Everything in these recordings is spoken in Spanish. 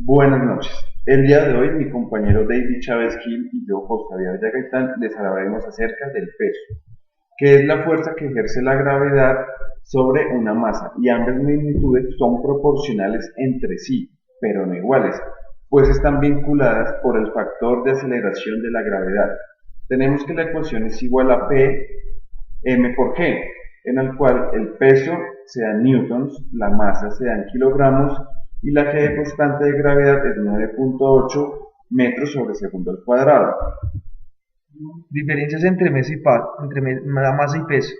Buenas noches. El día de hoy mi compañero David Chávez Gil y yo, José Javier Gaitán, les hablaremos acerca del peso, que es la fuerza que ejerce la gravedad sobre una masa, y ambas magnitudes son proporcionales entre sí, pero no iguales, pues están vinculadas por el factor de aceleración de la gravedad. Tenemos que la ecuación es igual a P m por g, en el cual el peso se da en newtons, la masa se da en kilogramos y la g de constante de gravedad es 9.8 metros sobre segundo al cuadrado. Diferencias entre masa y peso.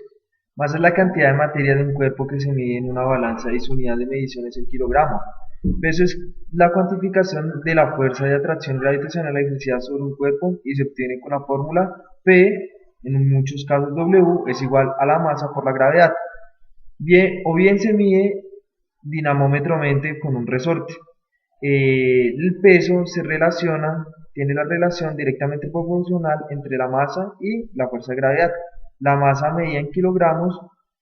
Masa es la cantidad de materia de un cuerpo que se mide en una balanza y su unidad de medición es el kilogramo. Peso es la cuantificación de la fuerza de atracción gravitacional ejercida sobre un cuerpo y se obtiene con la fórmula P, en muchos casos W, es igual a la masa por la gravedad. Bien se mide dinamómetromente con un resorte. El peso tiene la relación directamente proporcional entre la masa y la fuerza de gravedad. La masa medida en kilogramos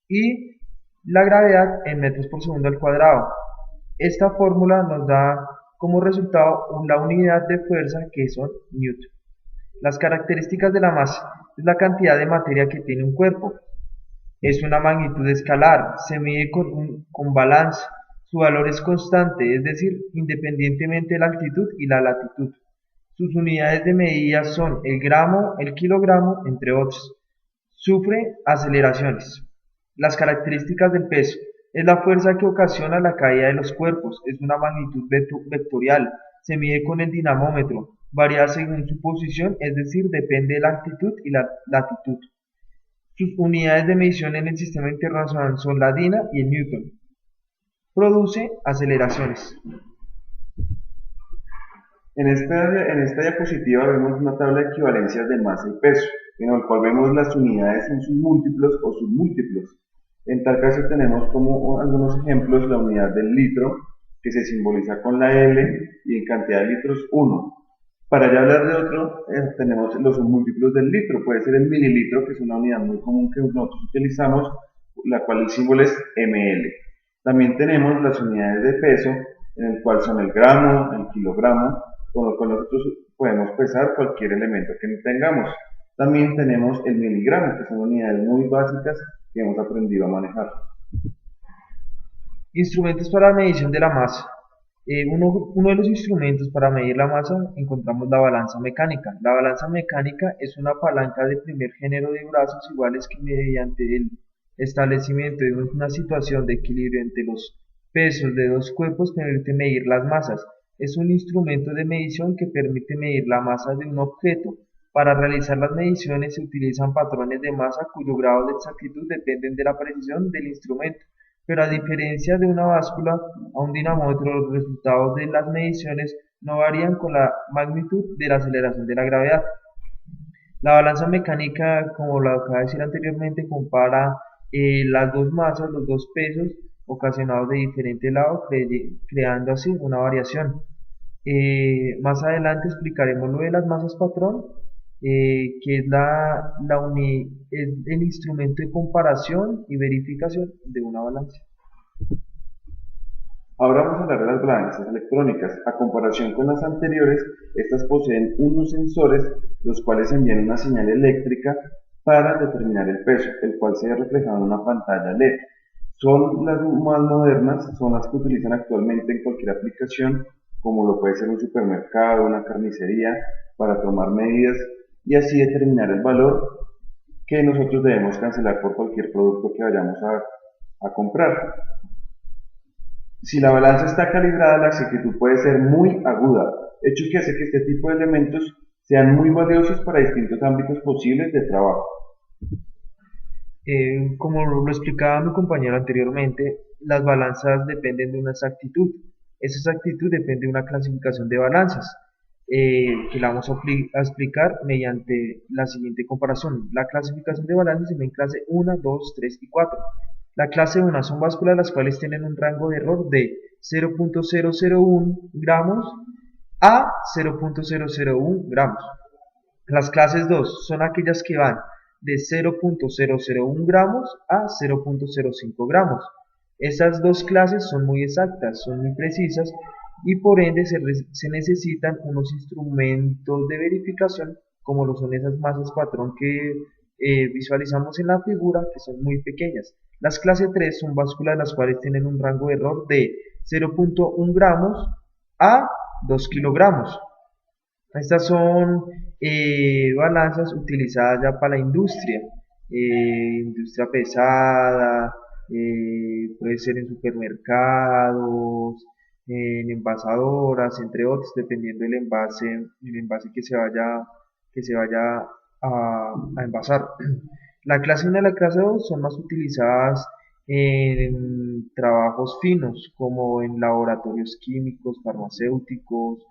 y la gravedad en metros por segundo al cuadrado. Esta fórmula nos da como resultado la unidad de fuerza que son newton. Las características de la masa es la cantidad de materia que tiene un cuerpo. Es una magnitud escalar, se mide con balance, su valor es constante, es decir, independientemente de la altitud y la latitud. Sus unidades de medida son el gramo, el kilogramo, entre otros. Sufre aceleraciones. Las características del peso es la fuerza que ocasiona la caída de los cuerpos, es una magnitud vectorial, se mide con el dinamómetro, varía según su posición, es decir, depende de la altitud y la latitud. Sus unidades de medición en el sistema internacional son la DINA y el Newton. Produce aceleraciones. En esta diapositiva vemos una tabla de equivalencias de masa y peso, en el cual vemos las unidades en sus múltiplos o submúltiplos. En tal caso tenemos como algunos ejemplos la unidad del litro, que se simboliza con la L, y en cantidad de litros 1. Para ya hablar de otro, tenemos los submúltiplos del litro, puede ser el mililitro, que es una unidad muy común que nosotros utilizamos, la cual el símbolo es ml. También tenemos las unidades de peso, en el cual son el gramo, el kilogramo, con lo cual nosotros podemos pesar cualquier elemento que tengamos. También tenemos el miligramo, que son unidades muy básicas que hemos aprendido a manejar. Instrumentos para la medición de la masa. Uno de los instrumentos para medir la masa encontramos la balanza mecánica. La balanza mecánica es una palanca de primer género de brazos iguales que mediante el establecimiento de una situación de equilibrio entre los pesos de dos cuerpos permite medir las masas. Es un instrumento de medición que permite medir la masa de un objeto. Para realizar las mediciones se utilizan patrones de masa cuyo grado de exactitud dependen de la precisión del instrumento. Pero a diferencia de una báscula o un dinamómetro, los resultados de las mediciones no varían con la magnitud de la aceleración de la gravedad. La balanza mecánica, como lo acabo de decir anteriormente, compara las dos masas, los dos pesos ocasionados de diferente lado, creando así una variación. Más adelante explicaremos lo de las masas patrón, que es es el instrumento de comparación y verificación de una balanza. Ahora vamos a hablar de las balanzas electrónicas. A comparación con las anteriores, estas poseen unos sensores los cuales envían una señal eléctrica para determinar el peso, el cual se ve reflejado en una pantalla LED. Son las más modernas, son las que utilizan actualmente en cualquier aplicación, como lo puede ser un supermercado, una carnicería, para tomar medidas y así determinar el valor que nosotros debemos cancelar por cualquier producto que vayamos a comprar. Si la balanza está calibrada, la exactitud puede ser muy aguda, hecho que hace que este tipo de elementos sean muy valiosos para distintos ámbitos posibles de trabajo. Como lo explicaba mi compañero anteriormente, las balanzas dependen de una exactitud. Esa exactitud depende de una clasificación de balanzas, que la vamos a explicar mediante la siguiente comparación. La clasificación de balanzas se ve en clase 1, 2, 3 y 4. La clase 1 son básculas las cuales tienen un rango de error de 0.001 gramos a 0.001 gramos. Las clases 2 son aquellas que van de 0.001 gramos a 0.05 gramos. Esas dos clases son muy exactas, son muy precisas, y por ende se necesitan unos instrumentos de verificación como lo son esas masas patrón que visualizamos en la figura, que son muy pequeñas. Las clase 3 son básculas las cuales tienen un rango de error de 0.1 gramos a 2 kilogramos. Estas son balanzas utilizadas ya para la industria pesada, puede ser en supermercados, en envasadoras, entre otros, dependiendo el envase que se vaya a envasar. La clase 1 y la clase 2 son más utilizadas en trabajos finos, como en laboratorios químicos, farmacéuticos,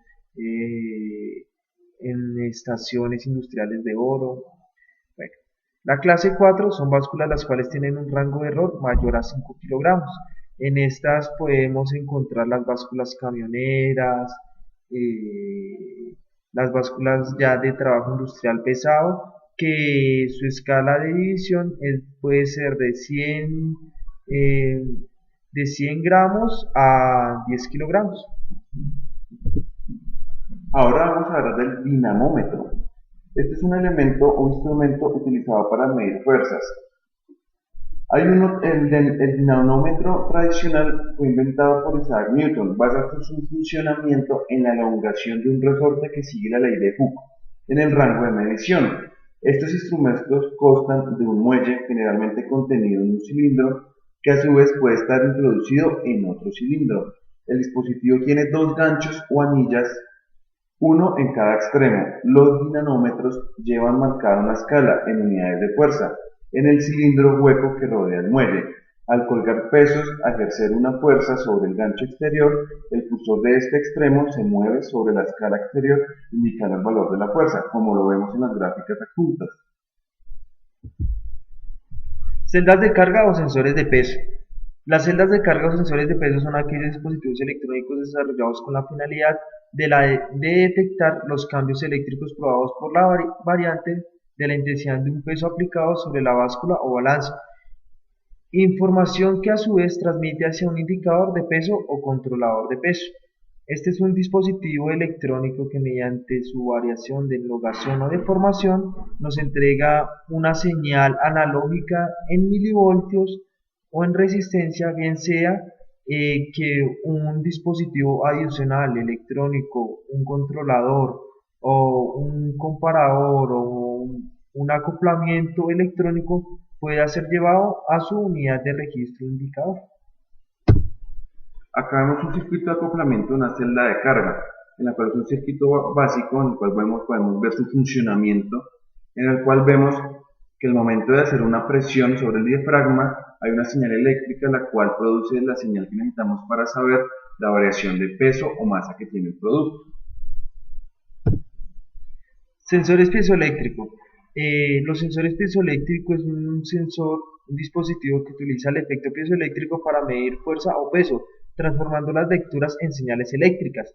en estaciones industriales de oro. Bueno, la clase 4 son básculas las cuales tienen un rango de error mayor a 5 kilogramos. En estas podemos encontrar las básculas camioneras, las básculas ya de trabajo industrial pesado, que su escala de división puede ser eh, de 100 gramos a 10 kilogramos. Ahora vamos a hablar del dinamómetro. Este es un elemento o instrumento utilizado para medir fuerzas. El dinamómetro tradicional fue inventado por Isaac Newton, basado su funcionamiento en la elongación de un resorte que sigue la ley de Hooke en el rango de medición. Estos instrumentos constan de un muelle generalmente contenido en un cilindro que a su vez puede estar introducido en otro cilindro. El dispositivo tiene dos ganchos o anillas, uno en cada extremo. Los dinamómetros llevan marcada una escala en unidades de fuerza en el cilindro hueco que rodea el muelle. Al colgar pesos, al ejercer una fuerza sobre el gancho exterior, el cursor de este extremo se mueve sobre la escala exterior, indicando el valor de la fuerza, como lo vemos en las gráficas adjuntas. Celdas de carga o sensores de peso. Las celdas de carga o sensores de peso son aquellos dispositivos electrónicos desarrollados con la finalidad de detectar los cambios eléctricos provocados por la variante de la intensidad de un peso aplicado sobre la báscula o balanza, información que a su vez transmite hacia un indicador de peso o controlador de peso. Este es un dispositivo electrónico que mediante su variación de elongación o deformación nos entrega una señal analógica en milivoltios o en resistencia, bien sea que un dispositivo adicional electrónico, un controlador o un comparador o un acoplamiento electrónico pueda ser llevado a su unidad de registro indicador. Acá vemos un circuito de acoplamiento de una celda de carga, en la cual es un circuito básico en el cual podemos ver su funcionamiento, en el cual vemos que al momento de hacer una presión sobre el diafragma hay una señal eléctrica la cual produce la señal que necesitamos para saber la variación de peso o masa que tiene el producto. Sensores piezoeléctricos. Los sensores piezoeléctricos es un dispositivo que utiliza el efecto piezoeléctrico para medir fuerza o peso, transformando las lecturas en señales eléctricas.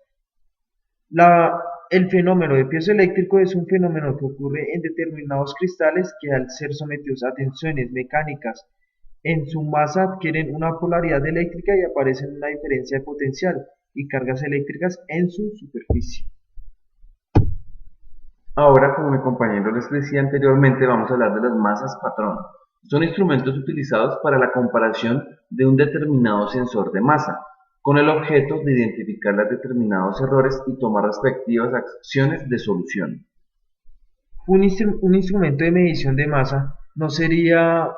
El fenómeno de piezoeléctrico es un fenómeno que ocurre en determinados cristales que al ser sometidos a tensiones mecánicas en su masa adquieren una polaridad eléctrica y aparecen una diferencia de potencial y cargas eléctricas en su superficie. Ahora, como mi compañero les decía anteriormente, vamos a hablar de las masas patrón. Son instrumentos utilizados para la comparación de un determinado sensor de masa, con el objeto de identificar los determinados errores y tomar respectivas acciones de solución. Un instrumento de medición de masa no sería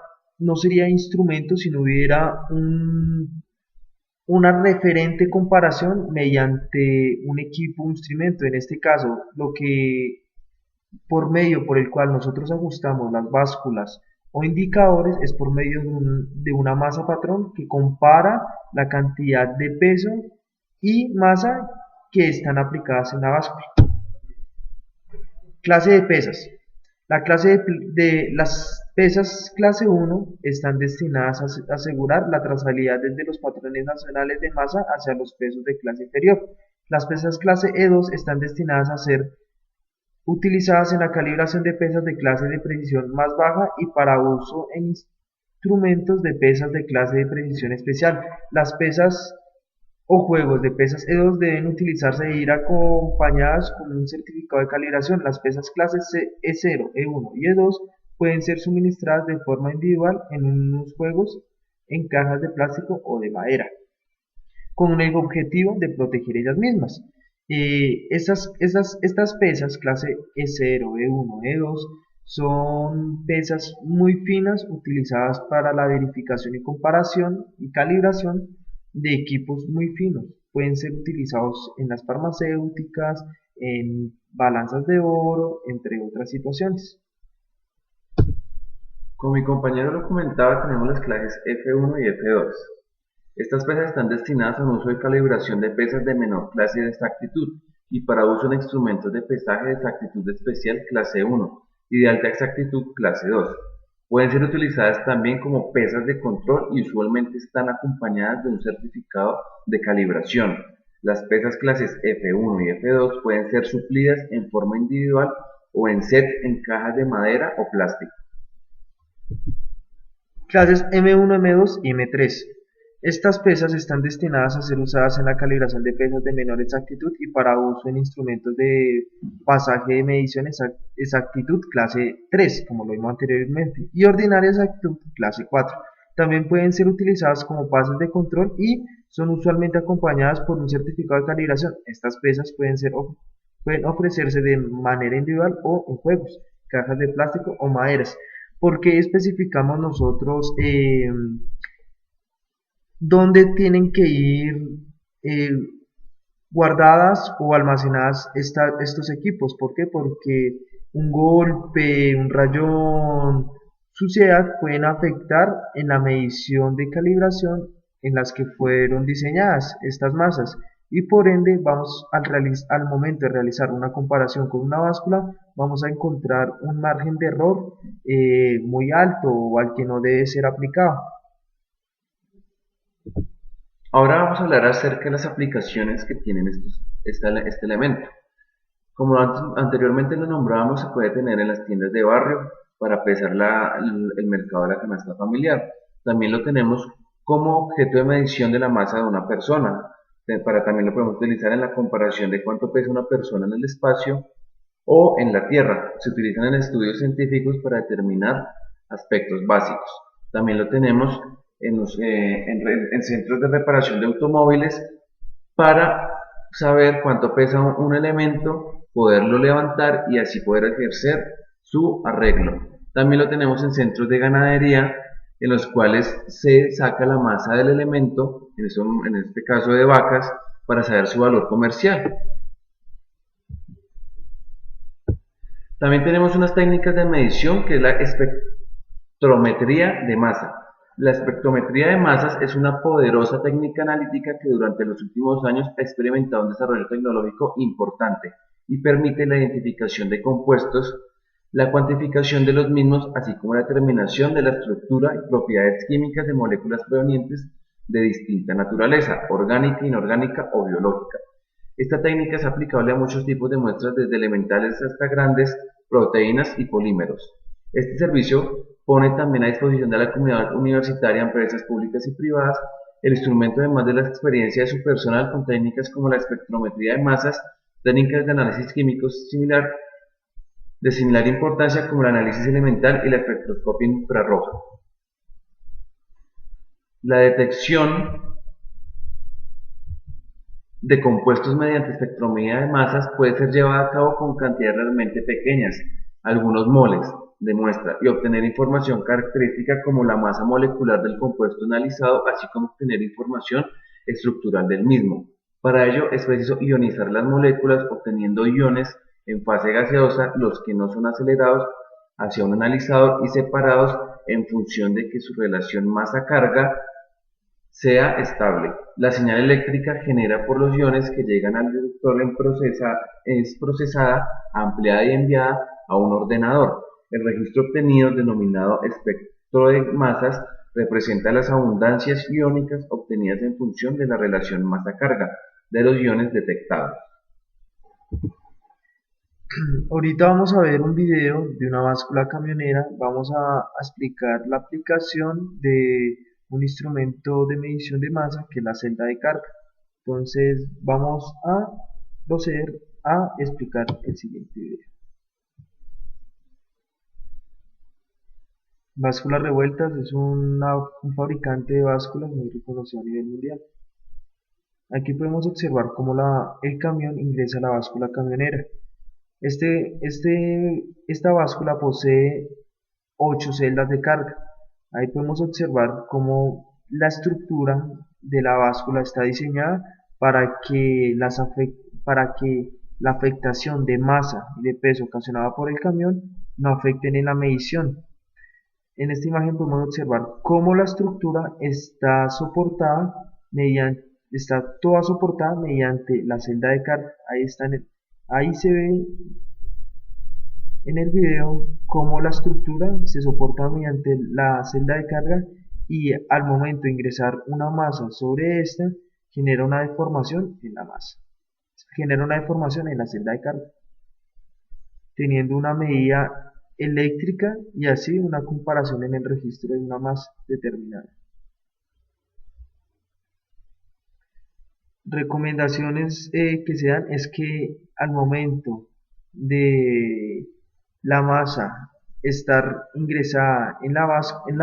instrumento si no hubiera una referente comparación mediante un equipo, un instrumento. En este caso, por el cual nosotros ajustamos las básculas o indicadores es por medio de una masa patrón que compara la cantidad de peso y masa que están aplicadas en la báscula. Clase de pesas. Las pesas clase 1 están destinadas a asegurar la trazabilidad desde los patrones nacionales de masa hacia los pesos de clase inferior. Las pesas clase E2 están destinadas a ser utilizadas en la calibración de pesas de clase de precisión más baja y para uso en instrumentos de pesas de clase de precisión especial. Las pesas o juegos de pesas E2 deben utilizarse e ir acompañadas con un certificado de calibración. Las pesas clases E0, E1 y E2 pueden ser suministradas de forma individual en unos juegos en cajas de plástico o de madera, con un objetivo de proteger ellas mismas. Estas pesas clase E0, E1, E2 son pesas muy finas utilizadas para la verificación y comparación y calibración de equipos muy finos. Pueden ser utilizados en las farmacéuticas, en balanzas de oro, entre otras situaciones. Como mi compañero lo comentaba, tenemos las clases F1 y F2. Estas pesas están destinadas a un uso de calibración de pesas de menor clase de exactitud y para uso en instrumentos de pesaje de exactitud especial clase 1 y de alta exactitud clase 2. Pueden ser utilizadas también como pesas de control y usualmente están acompañadas de un certificado de calibración. Las pesas clases F1 y F2 pueden ser suplidas en forma individual o en set en cajas de madera o plástico. Clases M1, M2 y M3. Estas pesas están destinadas a ser usadas en la calibración de pesas de menor exactitud y para uso en instrumentos de pasaje de medición exactitud clase 3, como lo vimos anteriormente, y ordinaria exactitud clase 4. También pueden ser utilizadas como pases de control y son usualmente acompañadas por un certificado de calibración. Estas pesas pueden ofrecerse de manera individual o en juegos, cajas de plástico o maderas. ¿Por qué especificamos nosotros dónde tienen que ir eh, guardadas o almacenadas estos equipos? ¿Por qué? Porque un golpe, un rayón, suciedad pueden afectar en la medición de calibración en las que fueron diseñadas estas masas y por ende al momento de realizar una comparación con una báscula vamos a encontrar un margen de error muy alto o al que no debe ser aplicado. Ahora vamos a hablar acerca de las aplicaciones que tienen este elemento. Como anteriormente lo nombrábamos, se puede tener en las tiendas de barrio para pesar el mercado de la canasta familiar. También lo tenemos como objeto de medición de la masa de una persona. También lo podemos utilizar en la comparación de cuánto pesa una persona en el espacio o en la Tierra. Se utilizan en estudios científicos para determinar aspectos básicos. También lo tenemos en centros de reparación de automóviles para saber cuánto pesa un elemento, poderlo levantar y así poder ejercer su arreglo. También lo tenemos en centros de ganadería en los cuales se saca la masa del elemento, en este caso de vacas, para saber su valor comercial. También tenemos unas técnicas de medición que es la espectrometría de masa. La espectrometría de masas es una poderosa técnica analítica que durante los últimos años ha experimentado un desarrollo tecnológico importante y permite la identificación de compuestos, la cuantificación de los mismos, así como la determinación de la estructura y propiedades químicas de moléculas provenientes de distinta naturaleza, orgánica, inorgánica o biológica. Esta técnica es aplicable a muchos tipos de muestras, desde elementales hasta grandes proteínas y polímeros. Este servicio pone también a disposición de la comunidad universitaria, empresas públicas y privadas, el instrumento además de la experiencia de su personal con técnicas como la espectrometría de masas, técnicas de análisis químicos de similar importancia como el análisis elemental y la espectroscopia infrarroja. La detección de compuestos mediante espectrometría de masas puede ser llevada a cabo con cantidades realmente pequeñas, algunos moles de muestra, y obtener información característica como la masa molecular del compuesto analizado, así como obtener información estructural del mismo. Para ello es preciso ionizar las moléculas obteniendo iones en fase gaseosa, los que no son acelerados hacia un analizador y separados en función de que su relación masa-carga sea estable. La señal eléctrica generada por los iones que llegan al detector es procesada, ampliada y enviada a un ordenador. El registro obtenido, denominado espectro de masas, representa las abundancias iónicas obtenidas en función de la relación masa-carga de los iones detectados. Ahorita vamos a ver un video de una báscula camionera, vamos a explicar la aplicación de un instrumento de medición de masa que es la celda de carga. Entonces vamos a proceder a explicar el siguiente video. Básculas Revueltas es un fabricante de básculas muy reconocido a nivel mundial. Aquí podemos observar cómo el camión ingresa a la báscula camionera. Esta báscula posee 8 celdas de carga. Ahí podemos observar cómo la estructura de la báscula está diseñada para que la afectación de masa y de peso ocasionada por el camión no afecten en la medición. En esta imagen podemos observar cómo la estructura está toda soportada mediante la celda de carga. Ahí se ve en el video cómo la estructura se soporta mediante la celda de carga, y al momento de ingresar una masa sobre esta genera una deformación en la masa, genera una deformación en la celda de carga, teniendo una medida eléctrica y así una comparación en el registro de una masa determinada. Recomendaciones que se dan es que al momento de la masa estar ingresada en la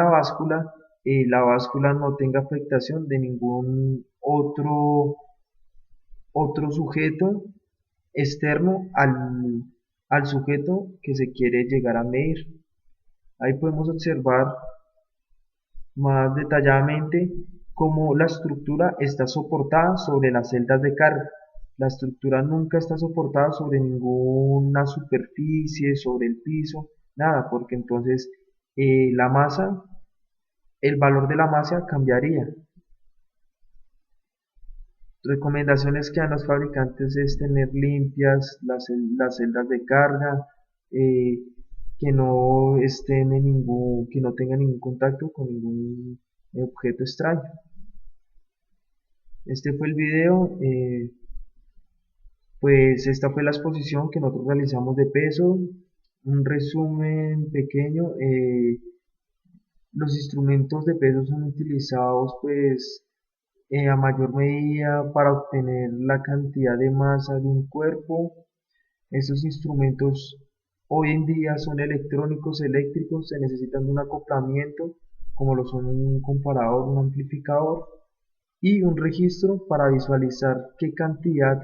báscula, la báscula no tenga afectación de ningún otro sujeto externo al sujeto que se quiere llegar a medir. Ahí podemos observar más detalladamente cómo la estructura está soportada sobre las celdas de carga. La estructura nunca está soportada sobre ninguna superficie, sobre el piso, nada, porque entonces el valor de la masa cambiaría. Recomendaciones que dan los fabricantes es tener limpias las celdas de carga, que no tengan ningún contacto con ningún objeto extraño. Este fue el video. Pues esta fue la exposición que nosotros realizamos de peso, un resumen pequeño. Los instrumentos de peso son utilizados pues a mayor medida para obtener la cantidad de masa de un cuerpo. Estos instrumentos hoy en día son electrónicos, eléctricos, se necesitan de un acoplamiento como lo son un comparador, un amplificador y un registro para visualizar qué cantidad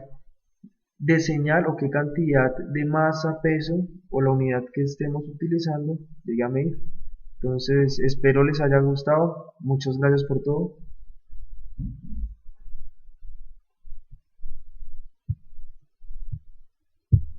de señal o qué cantidad de masa, peso o la unidad que estemos utilizando llegue a medir. Entonces espero les haya gustado. Muchas gracias por todo.